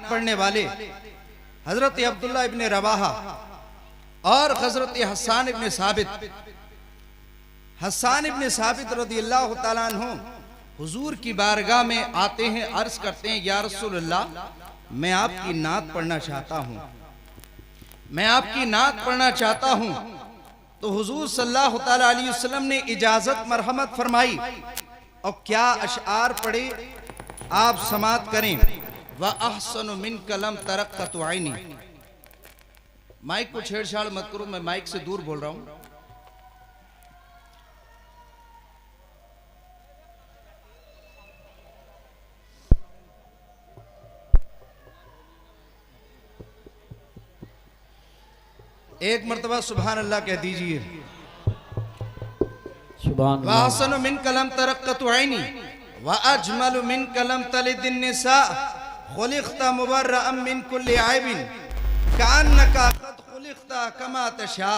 पढ़ने वाले हजरत अब्दुल्ला इब्ने रवाहा और हजरत हस्सान इब्ने साबित रदियल्लाहु ताला अन्हु हुजूर की बारगाह में आते हैं, अर्ज करते हैं या रसूलल्लाह, मैं आपकी नात पढ़ना चाहता हूँ, मैं आपकी नात पढ़ना चाहता हूँ। तो हुजूर सल्लल्लाहु ताला अलैहि वसल्लम ने इजाजत मरहमत फरमाई और क्या अशआर पढ़े आप समात करें। व अहसनु मिन कलम तरक्कत आइनी। माइक को छेड़छाड़ मत करो, मैं माइक से दूर बोल रहा हूं। एक मर्तबा सुभान अल्लाह कह दीजिए। सुभान अल्लाह। व अहसनु मिन कलम तरक्कत आइनी व अजमलु मिन कलम तलिदिन निसा खुलिक़ता मुबर्रअम मिन कुल्लि आइबिन कान्नका क़द खुलिक़ता कमा तशा।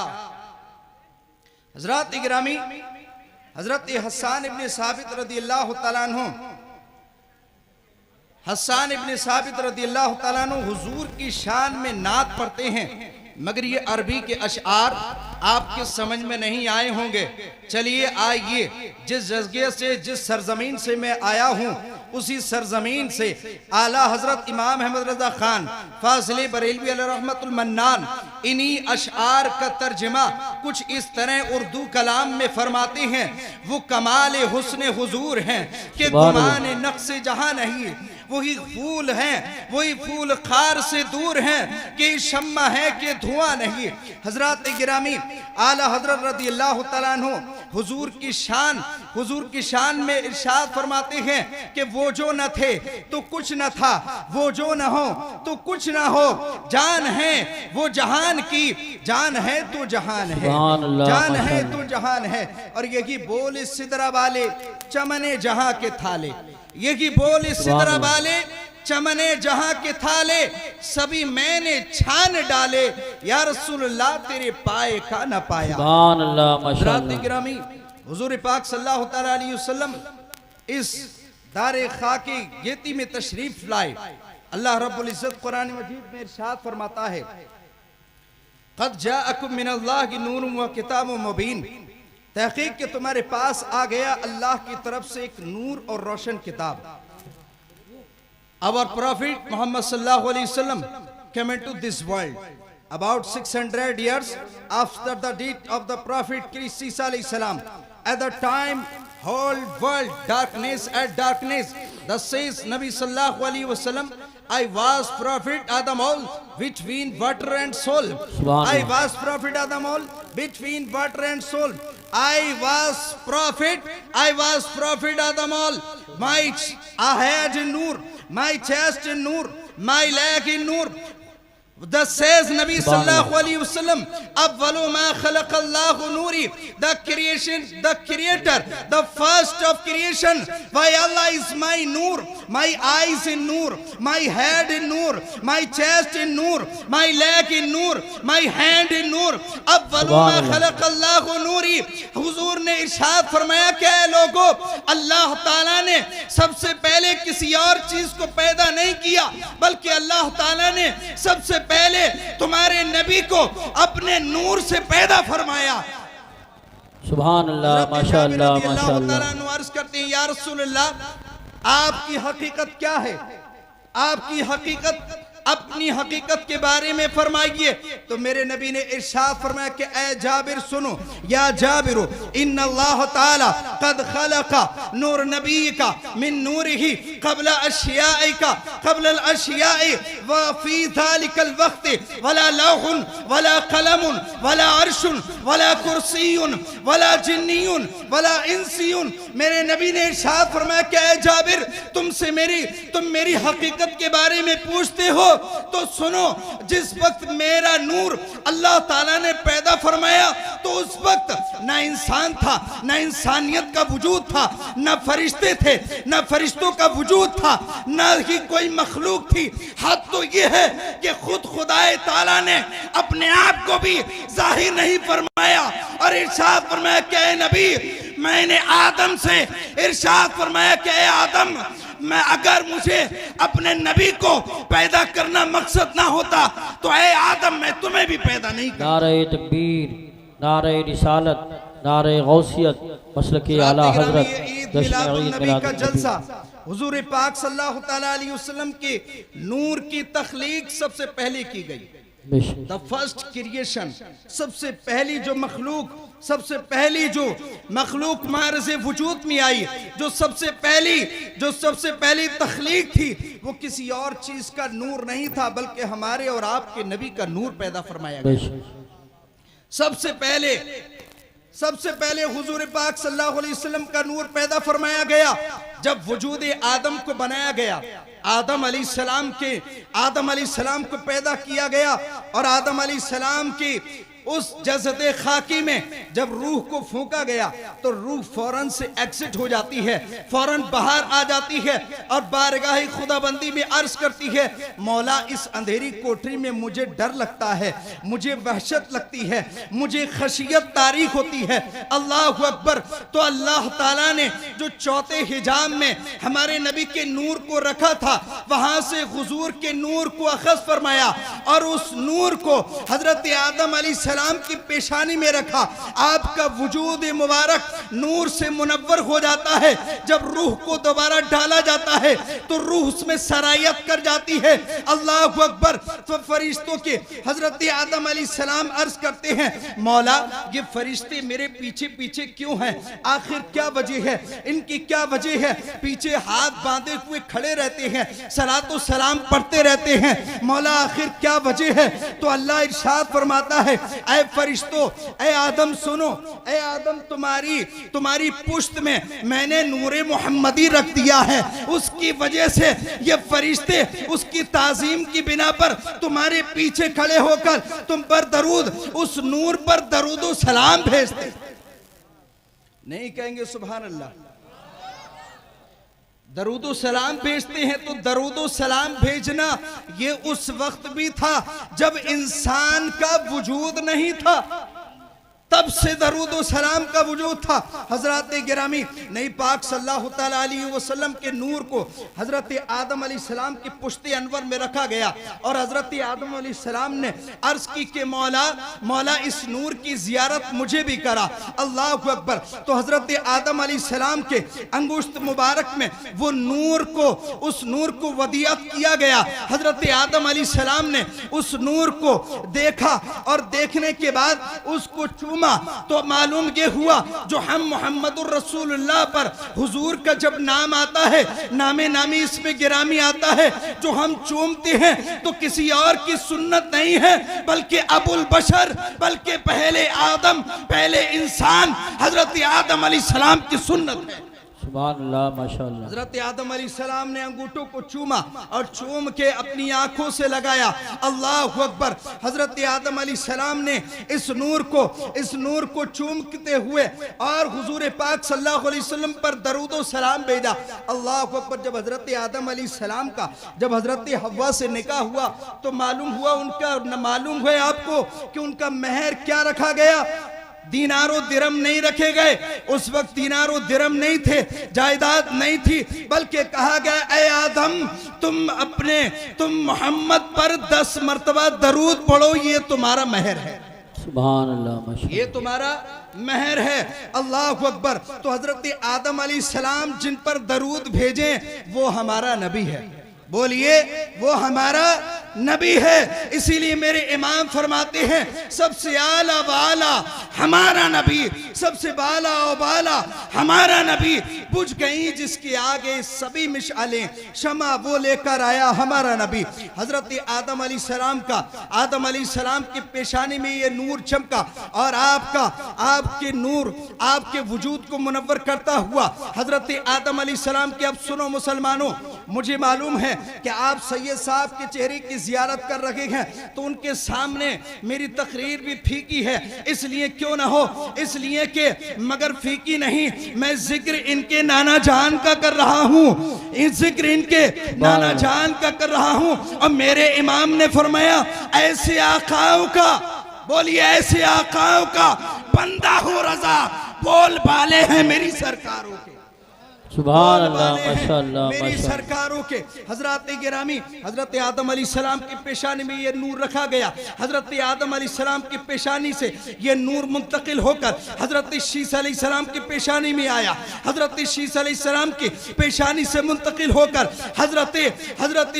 हज़रात इकरामी, हज़रत हस्सान इब्ने साबित रदियल्लाहु ताला अन्हु, हस्सान इब्ने साबित रदियल्लाहु ताला अन्हु हुजूर की शान में नात पढ़ते हैं, मगर ये अरबी के अशआर आपके समझ में नहीं आए होंगे। चलिए आइए, जिस जगह से, जिस सरजमीन से मैं आया हूँ, उसी सरजमीन से आला हजरत इमाम अहमद रजा खान फाजिल बरेलवी अलैहि रहमतुल मन्नान इन्हीं अशआर का तर्जमा कुछ इस तरह उर्दू कलाम में फरमाते हैं। वो कमाल हुस्न हुजूर हैं कि गुमान नक्श जहां नहीं, वही फूल हैं, वही फूल खार से दूर हैं कि शम्मा है कि धुआं नहीं। हजरत गिरामी आला हजरत रदियल्लाहु ताला अन्हु हुजूर की शान में इरशाद फरमाते हैं कि वो जो न थे तो कुछ न था, वो जो न हो तो कुछ न हो, जान है वो जहान की, जान है तो जहान है, जान है तो जहान है। और यही बोल सिदरा वाले चमने जहां के थाले, यही बोल सिदरा वाले चमने जहां के थाले, सभी मैंने छान डाले, या रसूलल्लाह तेरे पाए का न पाया। सुभान अल्लाह, माशाअल्लाह। गिरामी हुजूर पाक सल्लल्लाहु ताला अलैहि वसल्लम इस दारे खाकी गेती में तशरीफ लाए। अल्लाह रब्बुल इज्जत कुरान मजीद में इरशाद फरमाता है, क़द जाअकुम मिनल्लाहि नूरुन व किताबुम मुबीन, तहकीक के तुम्हारे पास आ गया अल्लाह की तरफ से एक नूर और रोशन किताब। Our Prophet Muhammad sallallahu alaihi wasallam came into this world about 600 years after the death of the Prophet Isa alayhi salam. At the time, whole world darkness at darkness. Thus says Nabi sallallahu alaihi wasallam, I was Prophet Adam all between water and soul. I was Prophet Adam all between water and soul. I was Prophet Adam all. I had in Noor, my chest in Noor, my leg in Noor. Thus says Nabi sallallahu alaihi wasallam, awwalu ma khalaqa Allahu nuri, the creator, the first of creation. Why Allah is my noor, my eyes in noor, my head in noor, my chest in noor, my leg in noor, my hand in noor. Awwalu ma khalaqa Allahu nuri. हुजूर ने इरशाद फरमाया कि ऐ लोगों, अल्लाह ताला ने सबसे पहले किसी और चीज को पैदा नहीं किया, बल्कि अल्लाह ताला ने सबसे पहले तुम्हारे नबी को अपने नूर से पैदा फरमाया। सुभान अल्लाह, माशाअल्लाह, माशाअल्लाह। अर्ज करते हैं, या रसूल अल्लाह, आपकी हकीकत क्या है? आपकी हकीकत, अपनी हकीकत के बारे में फरमाइए। तो मेरे नबी ने इरशाद फरमाया कि ऐ जाबिर सुनो, या जाबिर इन्ना अल्लाह ताला कद खलका नूर नबी का मिन नूरिही क़ब्ल अशियाइका क़ब्ल अल अशियाइ व फी ज़ालिकल वक्त वला लौहुन वला कलमुन वला अर्शुन वला कुर्सियुन वला जिन्नियुन वला इंसियुन। मेरे नबी ने इरशाद फरमाया कि ऐ जाबिर, तुम मेरी हकीकत के बारे में पूछते हो, तो सुनो, जिस वक्त मेरा नूर अल्लाह ताला ने पैदा फरमाया तो उस वक्त ना इंसान था, ना इंसानियत का वजूद था, ना फरिश्ते थे, ना फरिश्तों का वजूद था, ना ही कोई मखलूक थी। हद तो ये है कि खुद खुदाए ताला ने अपने आप को भी जाहिर नहीं फरमाया और इरशाद फरमाया कि ऐ नबी, मैंने आदम से इरशाद फरमाया कि ऐ आदम, मैं अगर मुझे अपने नबी को पैदा करना मकसद ना होता तो ऐ आदम मैं तुम्हें भी पैदा नहीं करता। नारे तकबीर, नारे रिसालत, नारे गौसियत, मसलके आला हजरत जश्न ईद नबी का जलसा, मिलाद हुजूर पाक सल्लल्लाहु तआला अलैहि वसल्लम के नूर की तख्लीक सबसे पहले की गई। द फर्स्ट क्रिएशन, सबसे पहली जो मखलूक, सबसे पहली जो मखलूक मारज़े वजूद में आई, जो सबसे पहली तख्लीक थी, वो किसी और चीज का नूर नहीं था बल्कि हमारे और आपके नबी का नूर पैदा फरमाया गया। सबसे पहले हुजूर पाक सल्लल्लाहु अलैहि वसल्लम का नूर पैदा फरमाया गया जब वजूद आदम को बनाया गया। आदम अलैहिस्सलाम को पैदा किया गया और आदम अलैहिस्सलाम की उस जसदे खाकी में जब रूह को फूंका गया तो रूह फौरन से एग्जिट हो जाती है, फौरन बाहर आ जाती है और बारगाह खुदाबंदी में अर्ज करती है, मौला इस अंधेरी कोठरी में मुझे डर लगता है, मुझे वहशत लगती है, मुझे खशियत तारीख होती है। अल्लाहु अकबर। तो अल्लाह ताला ने जो चौथे हिजाब में हमारे नबी के नूर को रखा था, वहां से हुजूर के नूर को अखज़ फरमाया और उस नूर को हजरत आदम अलैहिस्सलाम की पेशानी में रखा। आपका वजूद मुबारक नूर से मुनव्वर हो जाता है। जब रूह को दोबारा डाला जाता है तो रूह उसमें सरायत कर जाती है। अल्लाहु अकबर। तो फरिश्तों के हजरत आदम अलैहिस्सलाम अर्ज करते हैं, मौला ये फरिश्ते मेरे पीछे पीछे क्यों हैं? आखिर क्या वजह है? इनकी क्या वजह है? पीछे हाथ बांधे हुए खड़े रहते हैं, सलातो सलाम पढ़ते रहते हैं, मौला आखिर क्या वजह है? तो अल्लाह इरशाद फरमाता है, ऐ फरिश्तों, ऐ आदम सुनो, ऐ आदम तुम्हारी पुश्त में मैंने नूरे मोहम्मदी रख दिया है। उसकी वजह से ये फरिश्ते उसकी ताजीम की बिना पर तुम्हारे पीछे खड़े होकर तुम पर दरूद, उस नूर पर दरूदो सलाम भेजते। नहीं कहेंगे सुभान अल्लाह? दरूदो सलाम भेजते हैं। तो दरूदो सलाम भेजना ये उस वक्त भी था जब इंसान का वजूद नहीं था, तब से दरूदो सलाम का वजूद था। हजरत गिरामी नबी पाक सल्लल्लाहु तआला अलैहि वसल्लम के नूर को हजरत आदम अलैहिस्सलाम की पुश्ते अनवर में रखा गया और हजरत आदम अलैहिस्सलाम ने अर्ज की कि मौला इस नूर की जियारत मुझे भी करा। अल्लाहु अकबर। तो हजरत आदम अलैहिस्सलाम के अंगुश्त मुबारक में वो उस नूर को वदियत किया गया। हजरत आदम अलैहिस्सलाम ने उस नूर को देखा और देखने के बाद उसको तो मालूम ये हुआ जो हम मोहम्मदुर रसूलुल्लाह पर हुजूर का जब नाम आता है, नामे नामी इसमें गिरामी आता है, जो हम चूमते हैं तो किसी और की सुन्नत नहीं है बल्कि अबुल बशर, बल्कि पहले आदम, पहले इंसान हजरत आदम अलैहिस्सलाम की सुन्नत है। सुभान अल्लाह, माशाअल्लाह। हजरत आदम अलैहिस्सलाम ने अंगूठों को चूमा और चूम के अपनी आंखों से लगाया। अल्लाहु अकबर। हजरत आदम अलैहिस्सलाम ने इस नूर को चूमते हुए और हुजूर पाक सल्लल्लाहु अलैहि वसल्लम पर दरूदो सलाम भेजा। अल्लाहु अकबर। जब हजरत आदम अलैहिस्सलाम का जब हजरत हव्वा से निकाह हुआ तो मालूम हुआ आपको कि उनका महर क्या रखा गया? दीनारो दिरम नहीं रखे गए। उस वक्त दीनारो दिरम नहीं थे, जायदाद नहीं थी, बल्कि कहा गया, ऐ आदम तुम मोहम्मद पर 10 मर्तबा दरूद पढ़ो, ये तुम्हारा महर है। सुभान अल्लाह, माशाअल्लाह। ये तुम्हारा महर है। अल्लाहु अकबर। तो हजरत आदम अलैहिस्सलाम जिन पर दरूद भेजे वो हमारा नबी है। बोलिए, वो हमारा नबी है। इसीलिए मेरे इमाम फरमाते हैं, सबसे आला वाला हमारा नबी, सबसे बाला और बाला हमारा नबी। बुझ गई जिसके आगे सभी मिशालें, शमा वो लेकर आया हमारा नबी। हजरत आदम अलैहिस्सलाम की पेशानी में ये नूर चमका और आपके नूर आपके वजूद को मुनव्वर करता हुआ हजरत आदम अलैहिस्सलाम के। अब सुनो मुसलमानों, मुझे मालूम है कि आप सैयद साहब के चेहरे की जियारत कर रहे हैं तो उनके सामने मेरी तकरीर भी फीकी है, इसलिए क्यों ना हो, इसलिए कि मगर फीकी नहीं, मैं जिक्र इनके नाना जान का कर रहा हूँ, जिक्र इनके नाना जान का कर रहा हूँ। और मेरे इमाम ने फरमाया, ऐसे आकाओं का, बोलिए ऐसे आकाओं का बंदा हो रजा, बोल बाले हैं मेरी सरकारों के। सुभान अल्लाह, माशाअल्लाह, मेरी माशाअल्लाह। सरकारों के हजरत गिरामी हजरत आदम अलैहिस्सलाम की पेशानी में ये नूर रखा गया। हजरत आदम अलैहिस्सलाम की पेशानी से ये नूर मुंतकिल होकर हजरत शीसा अलैहिस्सलाम की पेशानी में आया। हजरत शीसा अलैहिस्सलाम की पेशानी से मुंतकिल होकर हजरत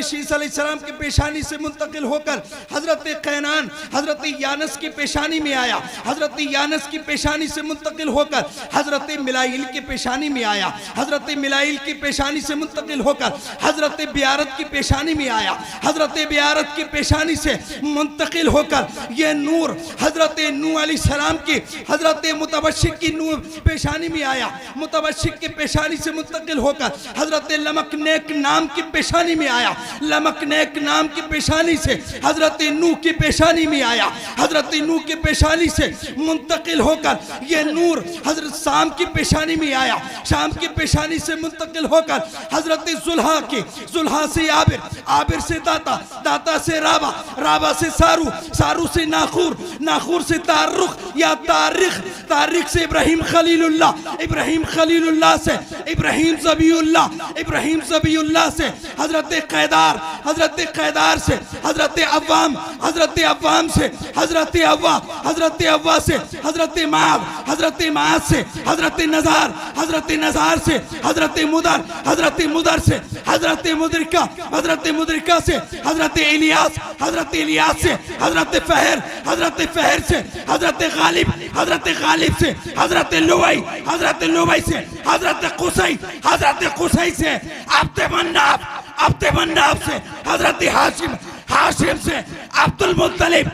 शीसा अलैहिस्सलाम की पेशानी से मुंतकिल होकर हजरत कैनान हजरत यानस की पेशानी में आया। हजरत यानस की पेशानी से मुंतकिल होकर हजरत मिलाइल की पेशानी में आया। हजरत मिलाइल की पेशानी से मुंतकिल होकर हजरत बियारत की पेशानी में आया। हजरत बियारत की पेशानी से मुंतकिल होकर ये नूर हजरत नूह अलैहिस्सलाम की हजरत मुतवशिक की नूर पेशानी में आया। मुतवशिक की पेशानी से मुंतकिल होकर हजरत लमकनेक नाम की पेशानी में आया। लमकनेक नाम की पेशानी से हजरत नूह की पेशानी में आया। हजरत नूह की पेशानी से मुंतकिल होकर ये नूर हजरत शाम की पेशानी में आया। शाम की पेशानी से मुंतकिल होकर हजरत जुल्हा से आबिर से दाता से राबा से सारू से नाखूर से तारिख से इब्राहिम खलीलुल्लाह से इब्राहिम ज़बीउल्लाह से हजरत कैदार से हजरत अव्वाम से हजरत अव्वा से हजरत माद से हजरत नज़ार से हजरत मुदर से हजरत मुदरिका से हजरत इलियास से हजरत फहर से हजरत गालिब से हजरत लुवई से हजरत कुसै से अब्दे मन्नाफ से हजरत हाशिम से अब्दुल मुत्तलिब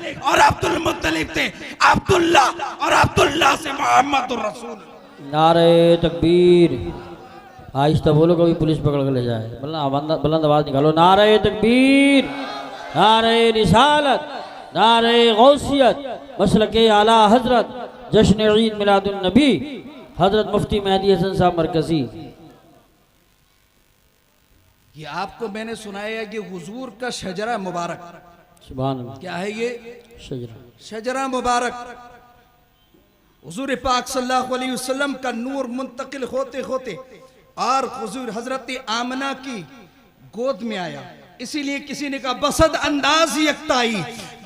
से अब्दुल्ला से मोहम्मद रसूल। नारे तकबीर। आहिस्ता बोलो, कभी पुलिस पकड़ के ले जाए। बुलंद आवाज निकालो। नारे तकबीर, नारे रिसालत, नारे गौसियत, मसलके आला हजरत, जश्न ईद मिलादुन नबी, हजरत मुफ्ती मेहदी हसन साहब मरकजी। ये आपको मैंने सुनाया कि हुजूर का शजरा मुबारक। सुभान अल्लाह। क्या है ये? शजरा मुबारक। हुजूर पाक सल्लल्लाहु अलैहि वसल्लम का नूर मुंतकिल होते होते और हुजूर हजरत आमना की गोद में आया। इसीलिए किसी ने कहा बसद अंदाज यकताई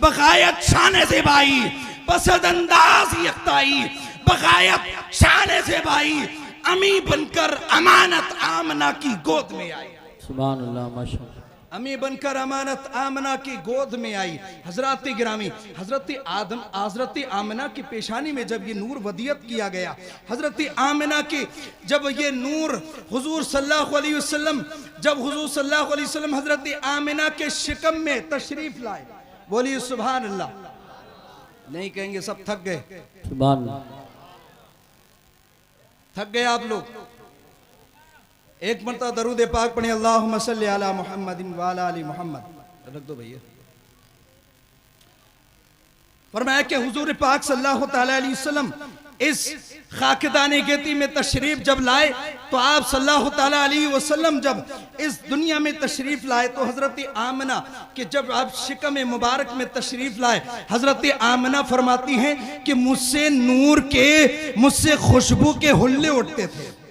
बगायत शान से भाई, बसद अंदाज यकताई बगायत शान से भाई, अमी बनकर अमानत आमना की गोद में आई। सुभान अल्लाह, माशाअल्लाह। अमी बनकर अमानत आमना की गोद में आई। हजरत गिरामी हजरत आमना की पेशानी में जब ये नूर वदियत किया गया, हजरत आमना की जब ये नूर हुजूर सल्लल्लाहु अलैहि वसल्लम हजरत आमना के शिकम में तशरीफ लाए। बोलिए सुभान अल्लाह। नहीं कहेंगे सब थक गए। सुभान अल्लाह। थक गए आप लोग। एक मरतबा दरूद पाक पढ़े, अल्लाहुम्मा सल्ली अला मुहम्मदिन व अला आलि मुहम्मद। रख दो भैया। फरमाया कि हुजूर पाक सल्लल्लाहु तआला अलैहि वसल्लम इस खाकदाने गेती में तशरीफ जब लाए तो आप सल्लल्लाहु तआला अलैहि वसल्लम जब इस दुनिया में तशरीफ लाए तो हजरत आमना कि जब आप शिकम मुबारक में तशरीफ लाए, हजरत आमना फरमाती हैं कि मुझसे खुशबू के हुल्ले उठते थे,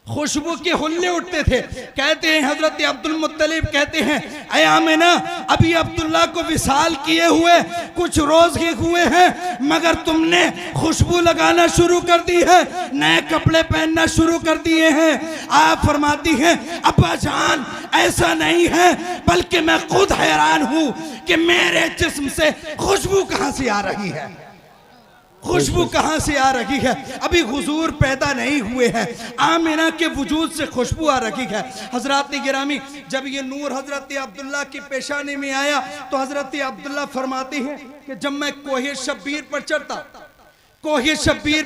खुशबू के हुल्ले उठते थे। कहते हैं हजरत अब्दुल मुत्तलिब कहते हैं, ऐ आमिना अभी अब्दुल्ला को विसाल किए हुए कुछ रोज ही हुए हैं, मगर तुमने खुशबू लगाना शुरू कर दी है, नए कपड़े पहनना शुरू कर दिए हैं। आप फरमाती हैं अब्बा जान ऐसा नहीं है, बल्कि मैं खुद हैरान हूं कि मेरे जिस्म से खुशबू कहां से आ रही है, खुशबू कहां से आ रही है। अभी हुजूर पैदा नहीं हुए हैं, आमिना के वजूद से खुशबू आ रही है। हजरत गिरामी जब ये नूर हजरत अब्दुल्ला की पेशानी में आया तो हजरत अब्दुल्ला फरमाते हैं कि जब मैं कोहे शब्बीर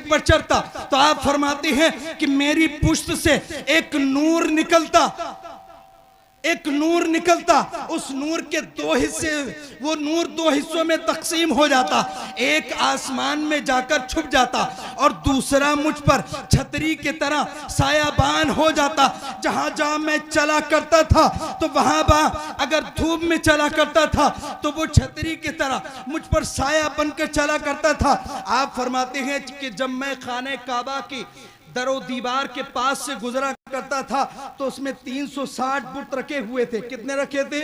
पर चढ़ता तो आप फरमाते हैं कि मेरी पुश्त से एक नूर निकलता, उस नूर के दो हिस्से, वो नूर दो हिस्सों में तकसीम हो जाता, एक आसमान में जाकर छुप जाता और दूसरा मुझ पर छतरी की तरह सायाबान हो जाता। जहां मैं चला करता था तो वहां अगर धूप में चला करता था तो वो छतरी की तरह मुझ पर साया बनकर चला करता था। आप फरमाते हैं कि जब मैं खाने काबा की दरो दीवार के पास से गुजरा करता था तो उसमें 360 बुत रखे हुए थे। कितने रखे थे?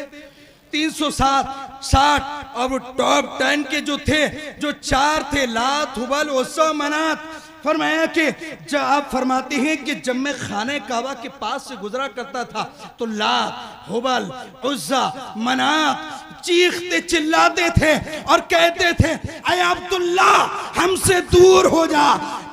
360। और वो टॉप 10 के जो थे, जो 4 थे, लात, हुबल, उस्सा, मनात। फरमाया कि जब आप फरमाते हैं कि जब मैं खाने काबा के पास से गुजरा करता था तो लात, हुबल, उज्जा, मनात चीखते चिल्लाते थे और कहते थे, ऐ अब्दुल्ला हमसे दूर हो जा,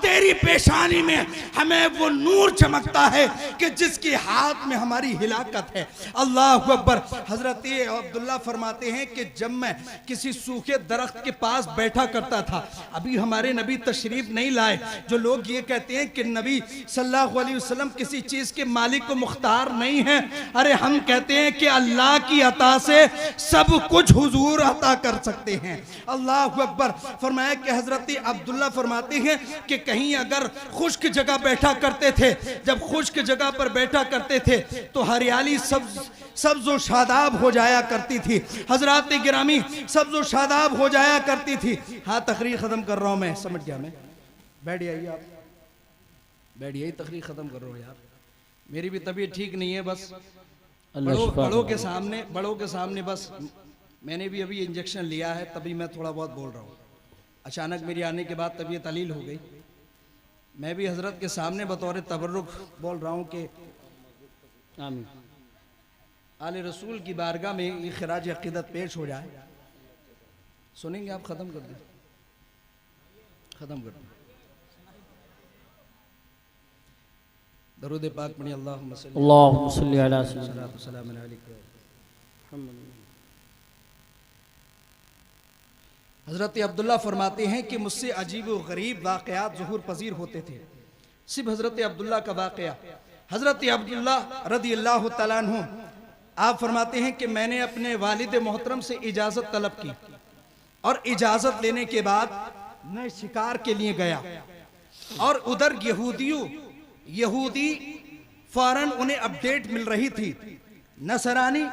तेरी पेशानी में हमें वो नूर चमकता है कि जिसके हाथ में हमारी हिलाकत है। अल्लाह अकबर। हजरत अब्दुल्ला फरमाते हैं कि जब मैं किसी सूखे दरख्त के पास बैठा करता था, अभी हमारे नबी तशरीफ नहीं लाए। जो लोग ये कहते हैं कि नबी सल्लल्लाहु अलैहि वसल्लम किसी चीज के मालिक को मुख्तार नहीं है, अरे हम कहते हैं कि अल्लाह की अता से सब कुछ हुजूर अता कर सकते हैं। अल्लाह अकबर। फरमाया कि हजरत अब्दुल्ला फरमाते हैं कि कहीं अगर खुश्क जगह बैठा करते थे, जब खुश्क जगह पर बैठा करते थे तो हरियाली सब्ज़ व शादाब हो जाया करती थी। हजरात गिरामी, सब्ज़ व शादाब हो जाया करती थी। हाँ, तकरीर ख़त्म कर रहा हूँ मैं, समझ गया मैं। बैठ जाइए आप, बैठ जाइए, तकरीर ख़त्म कर रहा हूँ यार, मेरी भी तबीयत ठीक नहीं है। बस बड़ों के सामने बस मैंने भी अभी इंजेक्शन लिया है, तभी मैं थोड़ा बहुत बोल रहा हूँ। अचानक मेरी आने के बाद तबीयत अलील हो गई। मैं भी हजरत के सामने बतौर तबर्रुक बोल रहा हूँ कि आमीन, आले रसूल की बारगाह में ये खिराज अक़ीदत पेश हो जाए। सुनेंगे आप? ख़त्म कर दें, ख़त्म कर दें। दरूद पाक पढ़िए। अल्लाहुम्मा सल्ली अला सय्यिदिना हज़रत अब्दुल्ला फरमाते हैं कि मुझसे अजीब व गरीब वाक़यात ज़ुहूर पजीर होते थे। सिर्फ हज़रत अब्दुल्ला का वाक़या, हज़रत अब्दुल्ला रज़ियल्लाहु तआला अन्हु, आप फरमाते हैं कि मैंने अपने वालिद मोहतरम से इजाज़त तलब की और इजाज़त लेने के बाद मैं शिकार के लिए गया और उधर यहूदी फौरन उन्हें अपडेट मिल रही थी, नसरानी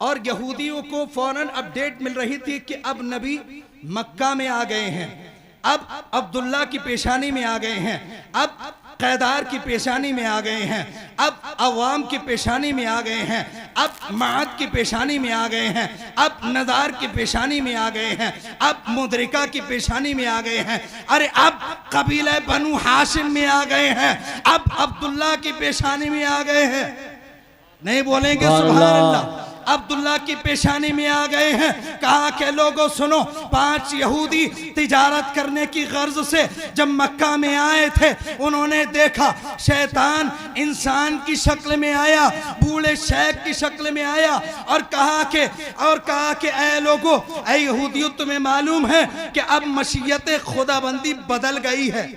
और यहूदियों को फौरन अपडेट मिल रही थी कि अब नबी मक्का में आ गए हैं, अब अब्दुल्ला की पेशानी में आ गए हैं, अब कैदार की पेशानी में आ गए हैं, अब अवाम की पेशानी में आ गए हैं, अब माद की पेशानी में आ गए हैं, अब नदार की पेशानी में आ गए हैं, अब मुदरिका की पेशानी में आ गए हैं, अरे अब कबीला बनु हाशिम में आ गए हैं, अब अब्दुल्ला की पेशानी में आ गए हैं। नहीं बोलेंगे सुभान अल्लाह? अब्दुल्ला की पेशानी में आ गए हैं। कहा के लोगों सुनो, 5 यहूदी तिजारत करने की गर्ज से जब मक्का में आए थे, उन्होंने देखा शैतान इंसान की शक्ल में आया, बूढ़े शेख की शक्ल में आया और कहा कि ऐ लोगों, ऐ यहूदियों, तुम्हें मालूम है कि अब मशीयत खुदाबंदी बदल गई है,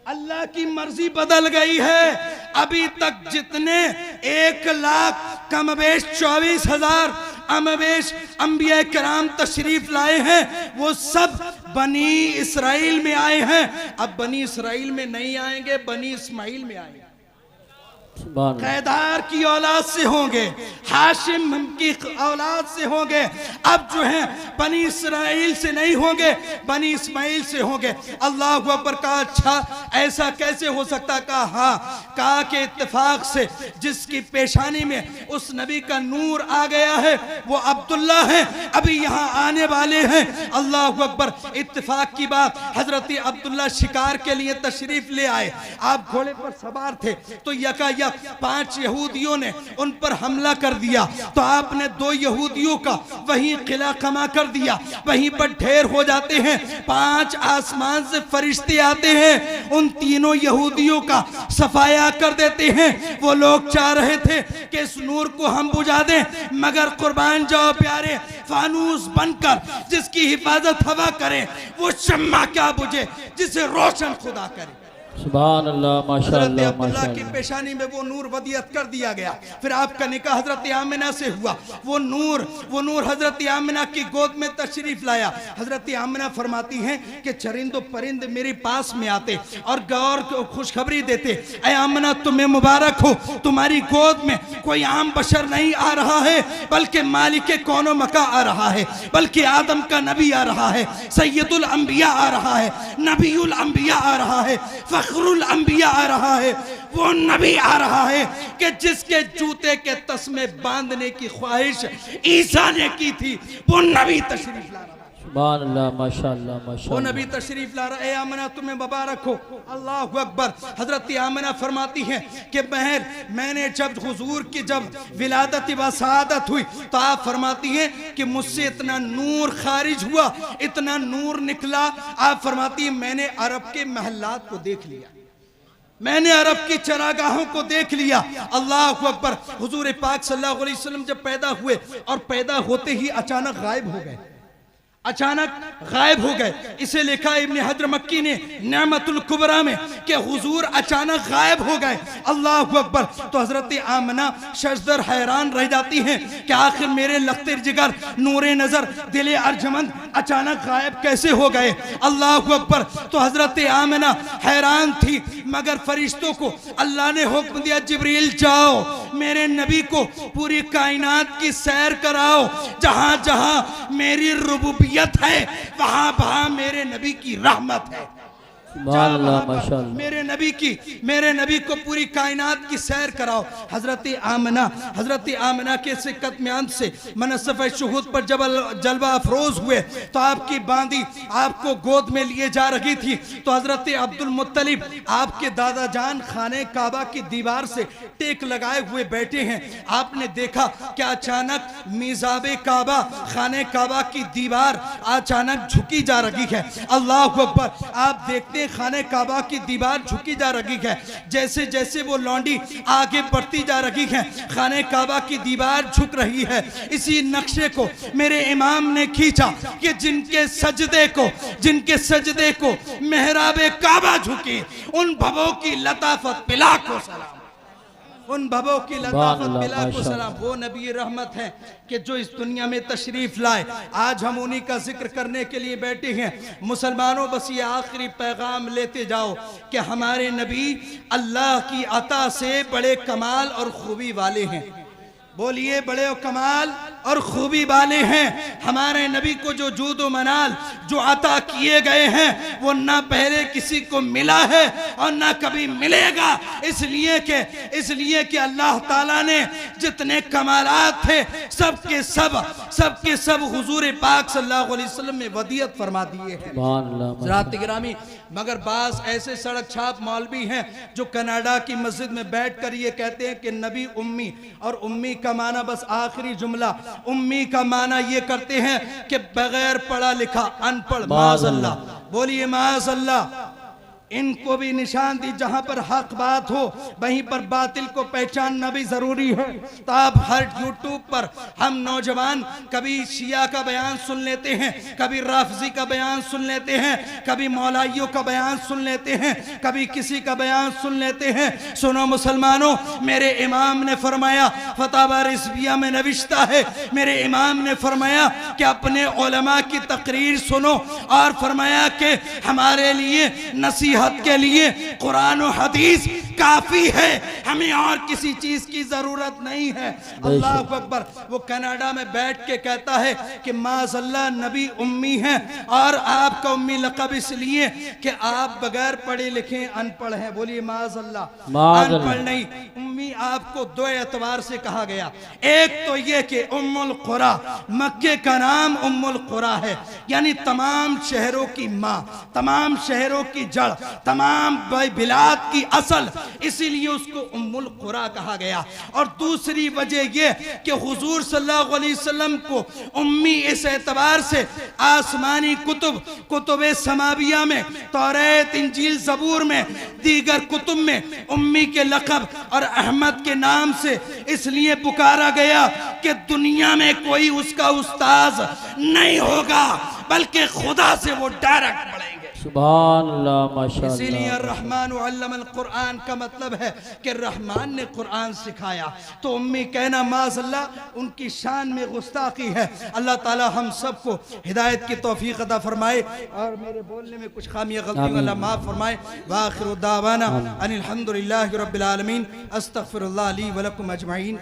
अल्लाह की मर्जी बदल गई है। अभी तक जितने 1 लाख कमबेश 24,000 अमबेश अंबिया कराम तशरीफ लाए हैं, वो सब बनी इसराइल में आए हैं। अब बनी इसराइल में नहीं आएंगे, बनी इस्माइल में आएंगे। कैदार की औलाद से होंगे, हाशिम की औलाद से होंगे। अब जो है बनी इसराइल से नहीं होंगे, बनी इस्माइल से होंगे। अल्लाह अकबर। कहा अच्छा ऐसा कैसे हो सकता? कहा हाँ, कहा कि इत्तेफाक से जिसकी पेशानी में उस नबी का नूर आ गया है वो अब्दुल्ला है, अभी यहाँ आने वाले हैं। अल्लाह अकबर। इत्तेफाक की बात, हजरत अब्दुल्ला शिकार के लिए तशरीफ ले आए। आप घोड़े पर सवार थे तो यकायक 5 यहूदियों ने उन पर हमला कर दिया, तो आपने 2 यहूदियों का वहीं किला कमा कर दिया, वहीं पर ढेर हो जाते हैं। 5 आसमान से फरिश्ते आते हैं, उन तीनों यहूदियों का सफाया कर देते हैं। वो लोग चाह रहे थे कि इस नूर को हम बुझा दें, मगर कुर्बान जाओ प्यारे, फानूस बनकर जिसकी हिफाजत हवा करे वो शम्मा क्या बुझे जिसे रोशन खुदा करे। सुभान अल्लाह, माशाअल्लाह, अब्दुल्ला की पेशानी में वो नूर वदियत कर दिया गया। फिर आपका निकाह हजरत आमिना से हुआ। वो नूर हजरत आमिना की गोद में तशरीफ लाया। हजरत आमिना फरमाती हैं कि चरिंद परिंद मेरे पास में आते और गौर को खुशखबरी देते, ऐ आमिना तुम्हें मुबारक हो, तुम्हारी गोद में कोई आम बशर नहीं आ रहा है, बल्कि मालिक कौनो मका आ रहा है, बल्कि आदम का नबी आ रहा है, सैयदुल अंबिया आ रहा है, नबीउल अंबिया आ रहा है, फखरुल अंबिया आ रहा है, वो नबी आ रहा है कि जिसके जूते के तस्मे बांधने की ख्वाहिश ईसा ने की थी, वो नबी तशरीफ ला रहा है। सुभान अल्लाह, माशाअल्लाह वो माशाअल्लाह। नबी तशरीफ ला रहा है। आमना तुम्हें मुबारक हो, अल्लाहु अकबर। हजरत आमना फरमाती है कि मैंने जब हुजूर की जब विलादत व शहादत हुई तो आप फरमाती हैं कि मुझसे इतना नूर खारिज हुआ, इतना नूर निकला। आप फरमाती हैं मैंने अरब के महल्लात को देख लिया, मैंने अरब की चरागाहों को देख लिया। अल्लाहु अकबर। हुजूर पाक सल्लल्लाहु अलैहि वसल्लम जब पैदा हुए और पैदा होते ही अचानक गायब हो गए, अचानक गायब हो गए। इसे लिखा इब्न हजर मक्की ने नेमतुल कुबरा में कि हुजूर अचानक गायब हो गए। अल्लाहु अकबर। तो हजरत आमना शजदर हैरान रह जाती हैं कि आखिर मेरे लख्तर जिगर, नूरे नजर, दिले अर्जमंद अचानक गायब कैसे हो गए। अल्लाहु अकबर। तो हजरत आमना हैरान थी, मगर फरिश्तों को अल्लाह ने हुक्म दिया, जिब्रील जाओ मेरे नबी को पूरी कायनात की सैर कराओ, जहां जहां मेरी रुबूबियत है वहां वहां मेरे नबी की रहमत है। मेरे नबी को पूरी कायनात की सैर कराओ। हजरत आमना के सिक्कत म्यान से मनसफ़ शुहूद पर जब जलवा अफरोज हुए तो आपकी बांदी आपको गोद में लिए जा रही थी। तो हजरत अब्दुल मुत्तलिब आपके दादा जान खाने काबा की दीवार से टेक लगाए हुए बैठे हैं। आपने देखा कि अचानक मिज़ाबे काबा, खाने काबा की दीवार अचानक झुकी जा रही है। अल्लाहु अकबर। आप देखते खाने काबा की दीवार झुकी जा रही है, जैसे जैसे वो लौंडी आगे बढ़ती जा रही है, खाने काबा की दीवार झुक रही है। इसी नक्शे को मेरे इमाम ने खींचा कि जिनके सजदे को मेहराबे काबा झुकी, उन भवों की लताफत पिला को सलाम, उन भवों की लताफत पिला को सलाम। वो नबी रहमत है कि जो इस दुनिया में तशरीफ लाए। आज हम उन्हीं का जिक्र करने के लिए बैठे हैं। मुसलमानों, बस ये आखिरी पैगाम लेते जाओ कि हमारे नबी अल्लाह की अता से बड़े कमाल और खूबी वाले हैं। बोलिए, बड़े कमाल और खूबी वाले हैं। हमारे नबी को जो जूदो मनाल जो अता किए गए हैं वो ना पहले किसी को मिला है और ना कभी मिलेगा। इसलिए कि अल्लाह ताला ने जितने कमालात थे सबके सब हुजूर पाक सल्लल्लाहु अलैहि वसल्लम में वदियत फरमा दिए हैं। ज़रात गिरामी, मगर बास ऐसे सड़क छाप मौलवी हैं जो कनाडा की मस्जिद में बैठकर ये कहते हैं कि नबी उम्मी, और उम्मी का माना बस आखिरी जुमला, उम्मी का माना ये करते हैं कि बगैर पढ़ा लिखा, अनपढ़। माज़अल्लाह। बोलिए माज़अल्लाह। इनको भी निशान दी, जहां पर हक बात हो वहीं पर बातिल को पहचानना भी जरूरी है। तो आप हर यूट्यूब पर हम नौजवान कभी शिया का बयान सुन लेते हैं, कभी राफजी का बयान सुन लेते हैं, कभी मौलाइयों का बयान सुन लेते हैं, कभी किसी का बयान सुन लेते हैं। सुनो मुसलमानों, मेरे इमाम ने फरमाया, फतावा रिज़विया में नविश्ता है, मेरे इमाम ने फरमाया कि अपने उलमा की तकरीर सुनो, और फरमाया कि हमारे लिए नसीहत के लिए कुरान और हदीस काफी है, हमें और किसी चीज की जरूरत नहीं है। अल्लाह अकबर। वो कनाडा में बैठ के कहता है कि माज़अल्लाह नबी उम्मी है, और आपका उम्मी लक़ब इसलिए कि आप बगैर पढ़े लिखे अनपढ़ हैं। बोलिए माज़अल्लाह। अनपढ़ नहीं, उम्मी आपको दो एतबार से कहा गया। एक तो ये कि उम्मुल कुरा, मक्के का नाम उम्मुल कुरा है, यानी तमाम शहरों की माँ, तमाम शहरों की जड़, तमाम बिलाद की असल, इसीलिए उसको उम्मुल कुरा कहा गया। और दूसरी वजह यह कि हुजूर सल्लल्लाहु अलैहि वसल्लम को उम्मी इस एतबार से आसमानी कुतुब समाविया में, तौरात, इंजील, ज़बूर में, दीगर कुतुब में उम्मी के लक़ब और अहमद के नाम से इसलिए पुकारा गया कि दुनिया में कोई उसका उस्ताद नहीं होगा, बल्कि खुदा से वो डायरेक्ट पढ़ेंगे। सुभान अल्लाह, माशाअल्लाह। इसीलिए रहमान अल्लमल कुरान का मतलब है कि रहमान ने कुरान सिखाया। तो उम्मी कहना माज़अल्लाह उनकी शान में गुस्ताखी है। अल्लाह ताला हम सबको हिदायत की तौफीक अता फरमाए, और मेरे बोलने में कुछ खामियां गलतियां अल्लाह माफ़ फरमाए। व आखिरु दावाना अनिल हम्दुलिल्लाहि रब्बिल आलमीन। अस्तगफिरुल्लाह ली व लकुम अजमईन।